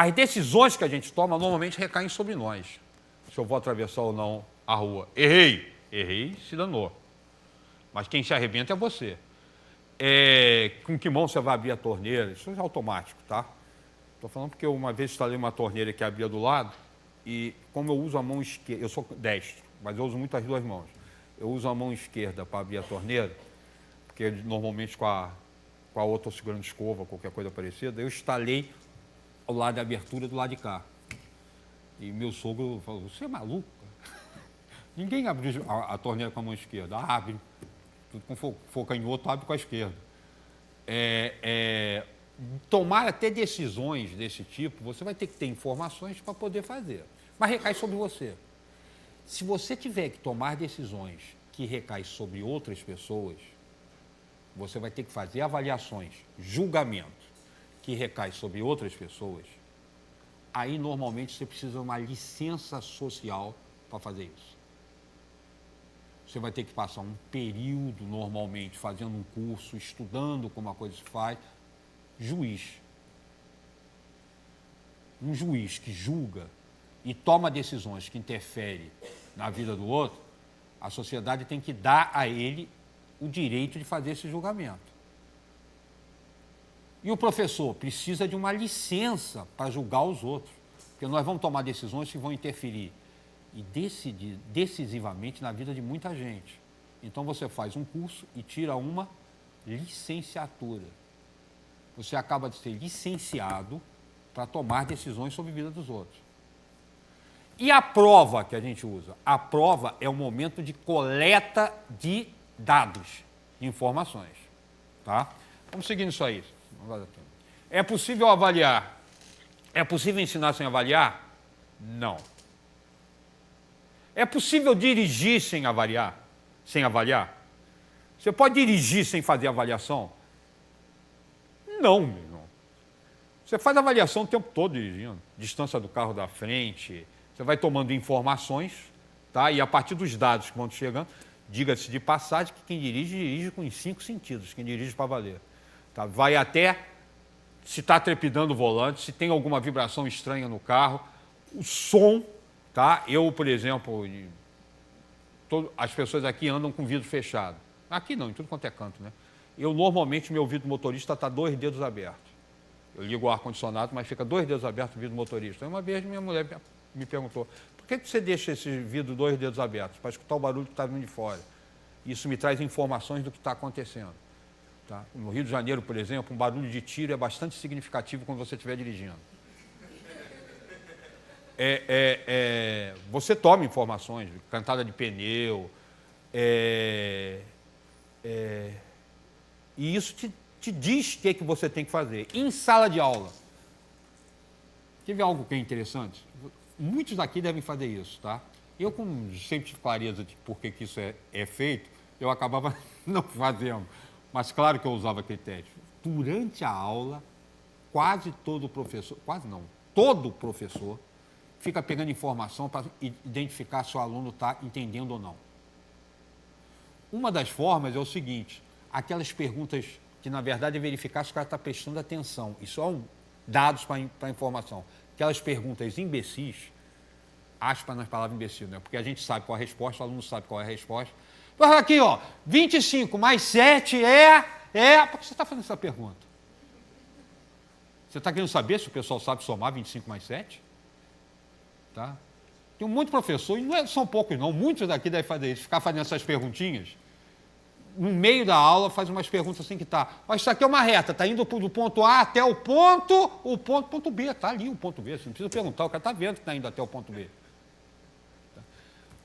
As decisões que a gente toma normalmente recaem sobre nós. Se eu vou atravessar ou não a rua. Errei, se danou. Mas quem se arrebenta é você. Com que mão você vai abrir a torneira? Isso é automático, tá? Estou falando porque eu uma vez instalei uma torneira que abria do lado e como eu uso a mão esquerda, eu sou destro, mas eu uso muito as duas mãos. Eu uso a mão esquerda para abrir a torneira, porque normalmente com a outra eu segurando escova, qualquer coisa parecida, eu instalei ao lado da abertura do lado de cá. E meu sogro falou, você é maluco? Ninguém abre a torneira com a mão esquerda. Abre. Tudo com for canhoto, abre com a esquerda. Tomar até decisões desse tipo, você vai ter que ter informações para poder fazer. Mas recai sobre você. Se você tiver que tomar decisões que recaem sobre outras pessoas, você vai ter que fazer avaliações, julgamento, que recai sobre outras pessoas, aí normalmente você precisa de uma licença social para fazer isso. Você vai ter que passar um período, normalmente, fazendo um curso, estudando como a coisa se faz. Juiz. Um juiz que julga e toma decisões que interferem na vida do outro, a sociedade tem que dar a ele o direito de fazer esse julgamento. E o professor precisa de uma licença para julgar os outros, porque nós vamos tomar decisões que vão interferir e decisivamente na vida de muita gente. Então você faz um curso e tira uma licenciatura. Você acaba de ser licenciado para tomar decisões sobre a vida dos outros. E a prova que a gente usa? A prova é o momento de coleta de dados, de informações. Tá? Vamos seguir nisso aí. É possível avaliar? É possível ensinar sem avaliar? Não. É possível dirigir sem avaliar? Sem avaliar? Você pode dirigir sem fazer avaliação? Não, meu irmão. Você faz avaliação o tempo todo dirigindo. Distância do carro da frente. Você vai tomando informações, tá? E a partir dos dados que vão chegando, diga-se de passagem que quem dirige com os 5 sentidos, quem dirige para valer. Tá? Vai até se está trepidando o volante, se tem alguma vibração estranha no carro, o som, tá? Eu, por exemplo, as pessoas aqui andam com vidro fechado. Aqui não, em tudo quanto é canto, né? Eu, normalmente, meu vidro motorista está 2 dedos abertos. Eu ligo o ar-condicionado, mas fica 2 dedos abertos o vidro motorista. Uma vez minha mulher me perguntou, por que você deixa esse vidro 2 dedos abertos? Para escutar o barulho que está vindo de fora. Isso me traz informações do que está acontecendo. Tá? No Rio de Janeiro, por exemplo, um barulho de tiro é bastante significativo quando você estiver dirigindo. Você toma informações, cantada de pneu, e isso te diz o que você tem que fazer. Em sala de aula, teve algo que é interessante? Muitos daqui devem fazer isso, tá? Eu, como sempre tive clareza de por que isso é feito, eu acabava não fazendo. Mas claro que eu usava critério. Durante a aula, todo professor fica pegando informação para identificar se o aluno está entendendo ou não. Uma das formas é o seguinte, aquelas perguntas que, na verdade, é verificar se o cara está prestando atenção. Isso são dados para informação. Aquelas perguntas imbecis, aspas nas palavras imbecil, né? Porque a gente sabe qual é a resposta, o aluno sabe qual é a resposta. Aqui, ó, 25 mais 7 Por que você está fazendo essa pergunta? Você está querendo saber se o pessoal sabe somar 25 mais 7? Tá? Tem um monte de professor, e não são poucos não, muitos daqui devem fazer isso, ficar fazendo essas perguntinhas. No meio da aula, faz umas perguntas assim que tá. Mas isso aqui é uma reta, está indo do ponto A até o ponto B, está ali o ponto B, você não precisa perguntar, o cara está vendo que está indo até o ponto B.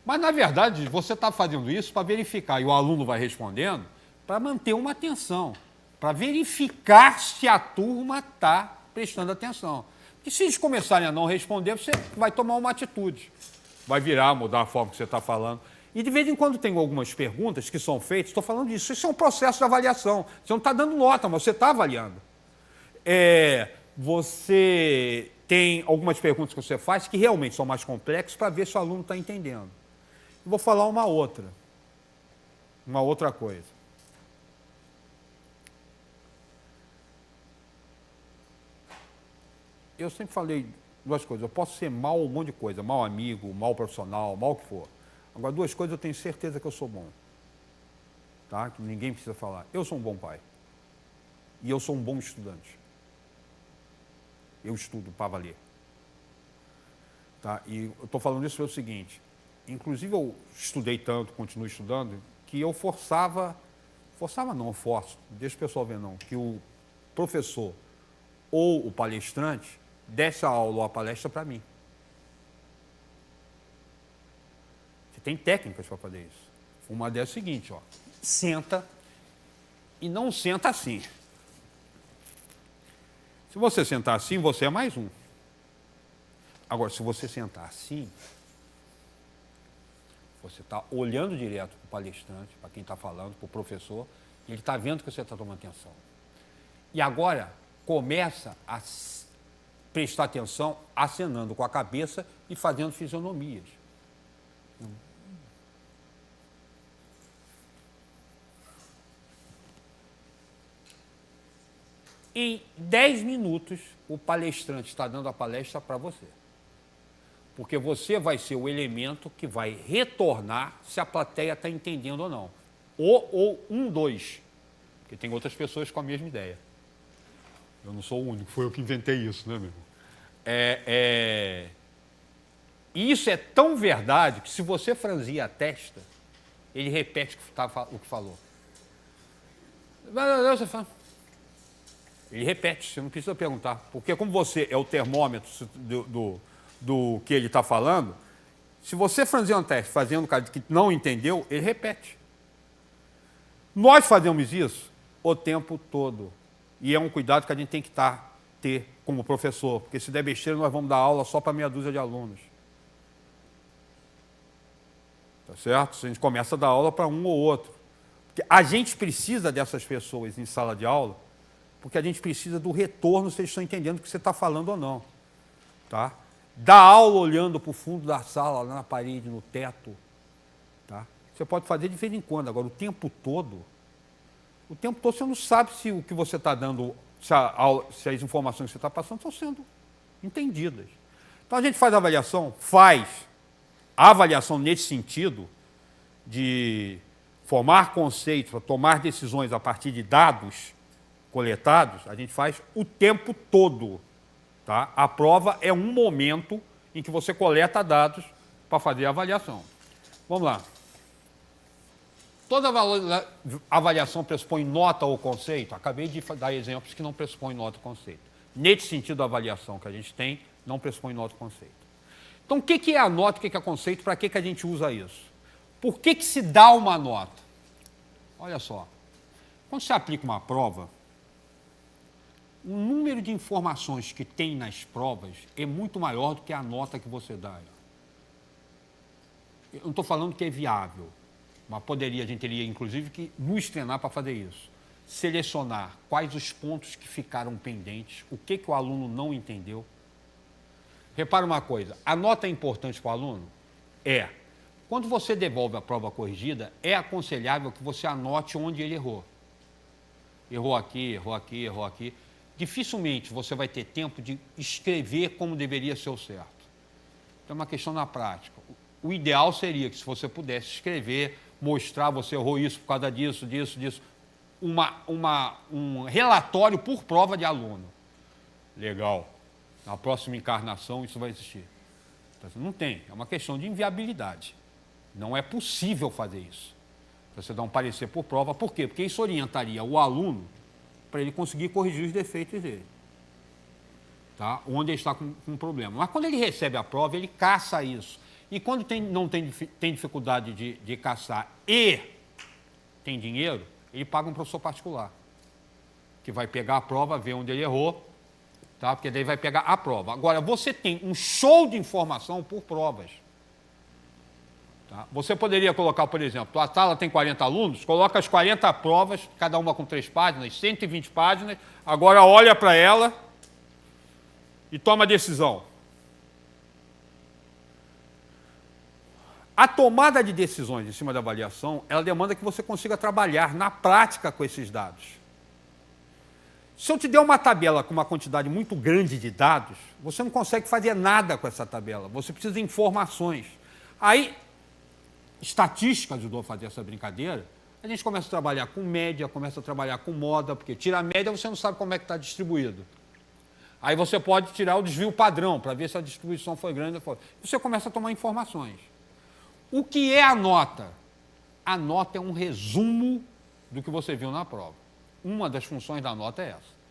Mas, na verdade, você está fazendo isso para verificar, e o aluno vai respondendo, para manter uma atenção, para verificar se a turma está prestando atenção. Porque se eles começarem a não responder, você vai tomar uma atitude. Vai virar, mudar a forma que você está falando. E de vez em quando tem algumas perguntas que são feitas, estou falando disso, isso é um processo de avaliação. Você não está dando nota, mas você está avaliando. Você tem algumas perguntas que você faz que realmente são mais complexas para ver se o aluno está entendendo. Eu vou falar uma outra coisa. eu sempre falei duas coisas. Eu posso ser mal um monte de coisa, mal amigo, mal profissional, mal o que for. Agora, duas coisas eu tenho certeza que eu sou bom. Tá? Que ninguém precisa falar. Eu sou um bom pai. E eu sou um bom estudante. Eu estudo para valer. Tá? E eu estou falando isso pelo seguinte, inclusive eu estudei tanto, continuo estudando, que eu forçava não, eu forço, deixa o pessoal ver não, que o professor ou o palestrante desse a aula ou a palestra para mim. Você tem técnicas para fazer isso. Uma delas é a seguinte, ó, senta e não senta assim. Se você sentar assim, você é mais um. Agora, se você sentar assim, você está olhando direto para o palestrante, para quem está falando, para o professor, e ele está vendo que você está tomando atenção. E agora, começa a prestar atenção, acenando com a cabeça e fazendo fisionomias. Em 10 minutos, o palestrante está dando a palestra para você. Porque você vai ser o elemento que vai retornar se a plateia está entendendo ou não. Ou um, dois. Porque tem outras pessoas com a mesma ideia. Eu não sou o único, foi eu que inventei isso, né, meu irmão? E isso é tão verdade que se você franzir a testa, ele repete o que falou. Você fala. Ele repete, você não precisa perguntar. Porque como você é o termômetro do que ele está falando, se você franzir um teste fazendo o cara que não entendeu, ele repete. Nós fazemos isso o tempo todo. E é um cuidado que a gente tem que ter como professor, porque se der besteira, nós vamos dar aula só para meia dúzia de alunos. Tá certo? A gente começa a dar aula para um ou outro. Porque a gente precisa dessas pessoas em sala de aula, porque a gente precisa do retorno se eles estão entendendo o que você está falando ou não. Tá? Dar aula olhando para o fundo da sala, lá na parede, no teto. Tá? Você pode fazer de vez em quando, agora o tempo todo você não sabe se o que você está dando, se as informações que você está passando estão sendo entendidas. Então a gente faz a avaliação nesse sentido de formar conceitos, para tomar decisões a partir de dados coletados, a gente faz o tempo todo. Tá? A prova é um momento em que você coleta dados para fazer a avaliação. Vamos lá. Toda avaliação pressupõe nota ou conceito? Acabei de dar exemplos que não pressupõem nota ou conceito. Nesse sentido, a avaliação que a gente tem não pressupõe nota ou conceito. Então, o que é a nota, o que é conceito, para que a gente usa isso? Por que se dá uma nota? Olha só, quando você aplica uma prova, o número de informações que tem nas provas é muito maior do que a nota que você dá. Eu não estou falando que é viável, mas a gente teria, inclusive, que nos treinar para fazer isso. Selecionar quais os pontos que ficaram pendentes, o que o aluno não entendeu. Repara uma coisa, a nota é importante para o aluno? É. Quando você devolve a prova corrigida, é aconselhável que você anote onde ele errou. Errou aqui, errou aqui, errou aqui. Dificilmente você vai ter tempo de escrever como deveria ser o certo. Então é uma questão na prática. O ideal seria que se você pudesse escrever, mostrar, você errou isso por causa disso, um relatório por prova de aluno. Legal. Na próxima encarnação isso vai existir. Não tem, é uma questão de inviabilidade. Não é possível fazer isso. Você dá um parecer por prova, por quê? Porque isso orientaria o aluno para ele conseguir corrigir os defeitos dele. Tá? Onde ele está com um problema. Mas quando ele recebe a prova, ele caça isso. E quando não tem dificuldade de caçar e tem dinheiro, ele paga um professor particular, que vai pegar a prova, ver onde ele errou, tá? Porque daí vai pegar a prova. Agora, você tem um show de informação por provas. Tá? Você poderia colocar, por exemplo, a sala tem 40 alunos, coloca as 40 provas, cada uma com 3 páginas, 120 páginas, agora olha para ela e toma a decisão. A tomada de decisões em cima da avaliação, ela demanda que você consiga trabalhar na prática com esses dados. Se eu te der uma tabela com uma quantidade muito grande de dados, você não consegue fazer nada com essa tabela. Você precisa de informações. Aí, estatística ajudou a fazer essa brincadeira. A gente começa a trabalhar com média, começa a trabalhar com moda, porque tira a média você não sabe como é que está distribuído. Aí você pode tirar o desvio padrão, para ver se a distribuição foi grande ou foi. Você começa a tomar informações. O que é a nota? A nota é um resumo do que você viu na prova. Uma das funções da nota é essa.